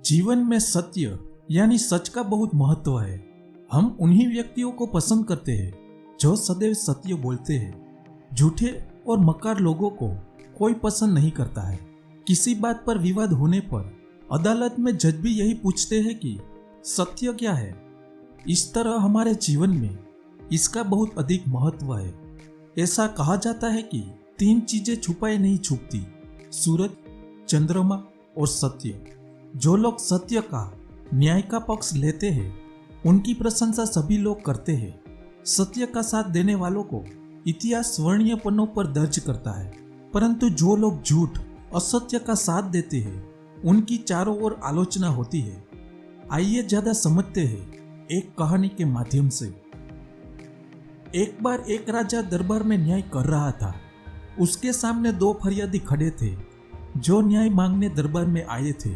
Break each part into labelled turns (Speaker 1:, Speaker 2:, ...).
Speaker 1: जीवन में सत्य यानी सच का बहुत महत्व है। हम उन्हीं व्यक्तियों को पसंद करते हैं जो सदैव सत्य बोलते हैं। झूठे और मक्कार लोगों को कोई पसंद नहीं करता है। किसी बात पर विवाद होने पर अदालत में जज भी यही पूछते हैं कि सत्य क्या है। इस तरह हमारे जीवन में इसका बहुत अधिक महत्व है। ऐसा कहा जाता है कि 3 चीजें छुपाए नहीं छुपती, सूरज, चंद्रमा और सत्य। जो लोग सत्य का, न्याय का पक्ष लेते हैं, उनकी प्रशंसा सभी लोग करते हैं। सत्य का साथ देने वालों को इतिहास स्वर्णीय पन्नों पर दर्ज करता है, परंतु जो लोग झूठ, असत्य का साथ देते हैं, उनकी चारों ओर आलोचना होती है। आइए ज्यादा समझते हैं एक कहानी के माध्यम से। एक बार एक राजा दरबार में न्याय कर रहा था। उसके सामने 2 फरियादी खड़े थे जो न्याय मांगने दरबार में आए थे।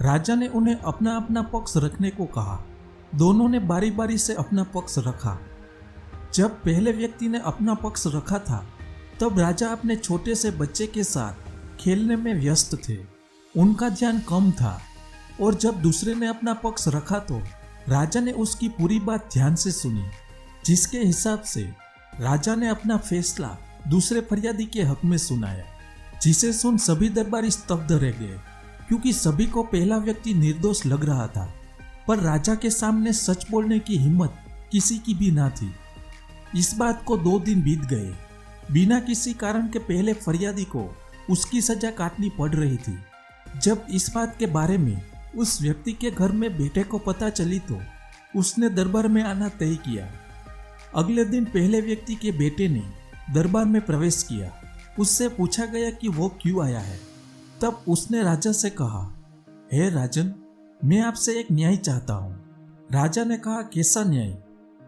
Speaker 1: राजा ने उन्हें अपना अपना पक्ष रखने को कहा। दोनों ने बारी बारी से अपना पक्ष रखा। जब पहले व्यक्ति ने अपना पक्ष रखा था, तब राजा अपने छोटे से बच्चे के साथ खेलने में व्यस्त थे। उनका ध्यान कम था। और जब दूसरे ने अपना पक्ष रखा तो राजा ने उसकी पूरी बात ध्यान से सुनी, जिसके हिसाब से राजा ने अपना फैसला दूसरे फरियादी के हक में सुनाया, जिसे सुन सभी दरबारी स्तब्ध रह गए, क्योंकि सभी को पहला व्यक्ति निर्दोष लग रहा था। पर राजा के सामने सच बोलने की हिम्मत किसी की भी ना थी। इस बात को 2 दिन बीत गए। बिना किसी कारण के पहले फरियादी को उसकी सजा काटनी पड़ रही थी। जब इस बात के बारे में उस व्यक्ति के घर में बेटे को पता चली तो उसने दरबार में आना तय किया। अगले दिन पहले व्यक्ति के बेटे ने दरबार में प्रवेश किया। उससे पूछा गया कि वो क्यों आया है। तब उसने राजा से कहा, हे राजन, मैं आपसे एक न्याय चाहता हूँ। राजा ने कहा, कैसा न्याय?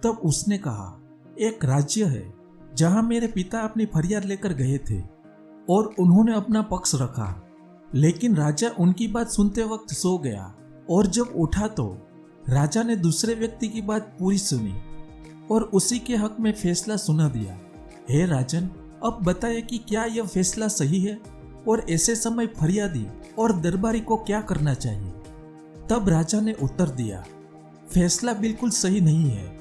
Speaker 1: तब उसने कहा, एक राज्य है जहाँ मेरे पिता अपनी फरियाद लेकर गए थे और उन्होंने अपना पक्ष रखा, लेकिन राजा उनकी बात सुनते वक्त सो गया। और जब उठा तो राजा ने दूसरे व्यक्ति की बात पूरी सुनी और उसी के हक में फैसला सुना दिया। हे राजन, अब बताइए कि क्या यह फैसला सही है और ऐसे समय फरियादी और दरबारी को क्या करना चाहिए? तब राजा ने उत्तर दिया, फैसला बिल्कुल सही नहीं है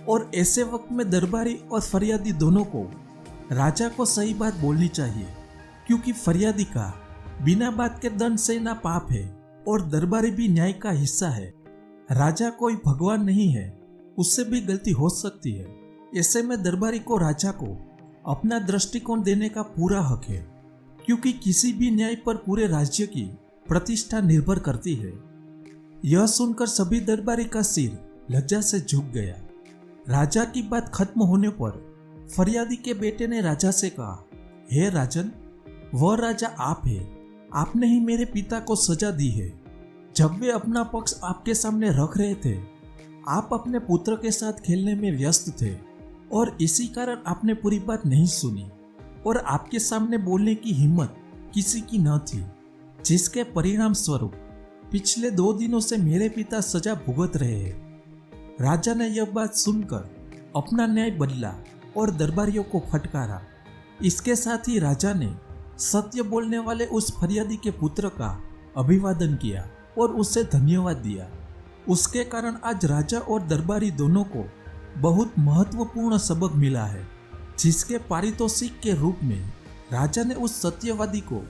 Speaker 1: और ऐसे वक्त में दरबारी और फरियादी दोनों को राजा को सही बात बोलनी चाहिए, क्योंकि फरियादी का बिना बात के दंड सहना पाप है और दरबारी भी न्याय का हिस्सा है। राजा कोई भगवान नहीं है, उससे भी गलती हो सकती है। ऐसे में दरबारी को राजा को अपना दृष्टिकोण देने का पूरा हक है, क्योंकि किसी भी न्याय पर पूरे राज्य की प्रतिष्ठा निर्भर करती है। यह सुनकर सभी दरबारी का सिर लज्जा से झुक गया। राजा की बात खत्म होने पर फरियादी के बेटे ने राजा से कहा, हे राजन, वह राजा आप है। आपने ही मेरे पिता को सजा दी है। जब वे अपना पक्ष आपके सामने रख रहे थे, आप अपने पुत्र के साथ खेलने में व्यस्त थे और इसी कारण आपने पूरी बात नहीं सुनी और आपके सामने बोलने की हिम्मत किसी की न थी, जिसके परिणाम स्वरूप पिछले 2 दिनों से मेरे पिता सजा भुगत रहे हैं। राजा ने यह बात सुनकर अपना न्याय बदला और दरबारियों को फटकारा। इसके साथ ही राजा ने सत्य बोलने वाले उस फरियादी के पुत्र का अभिवादन किया और उसे धन्यवाद दिया। उसके कारण आज राजा और दरबारी दोनों को बहुत महत्वपूर्ण सबक मिला है, जिसके पारितोषिक के रूप में राजा ने उस सत्यवादी को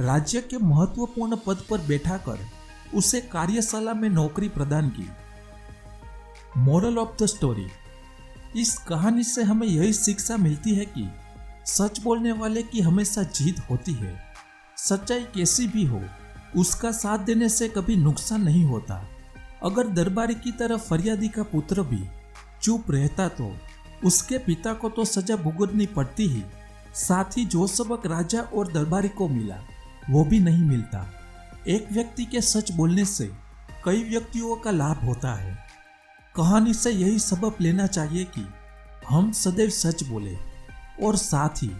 Speaker 1: राज्य के महत्वपूर्ण पद पर बैठाकर उसे कार्यशाला में नौकरी प्रदान की। मोरल ऑफ द स्टोरी, इस कहानी से हमें यही शिक्षा मिलती है कि सच बोलने वाले की हमेशा जीत होती है। सच्चाई कैसी भी हो, उसका साथ देने से कभी नुकसान नहीं होता। अगर दरबारी की तरह फरियादी का पुत्र भी चुप रहता तो उसके पिता को तो सजा भुगतनी पड़ती ही, साथ ही जो सबक राजा और दरबारी को मिला वो भी नहीं मिलता। एक व्यक्ति के सच बोलने से कई व्यक्तियों का लाभ होता है। कहानी से यही सबक लेना चाहिए कि हम सदैव सच बोले और साथ ही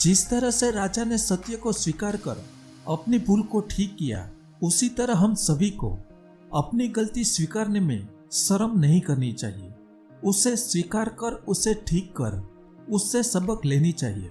Speaker 1: जिस तरह से राजा ने सत्य को स्वीकार कर अपनी भूल को ठीक किया, उसी तरह हम सभी को अपनी गलती स्वीकारने में शर्म नहीं करनी चाहिए। उसे स्वीकार कर, उसे ठीक कर, उससे सबक लेनी चाहिए।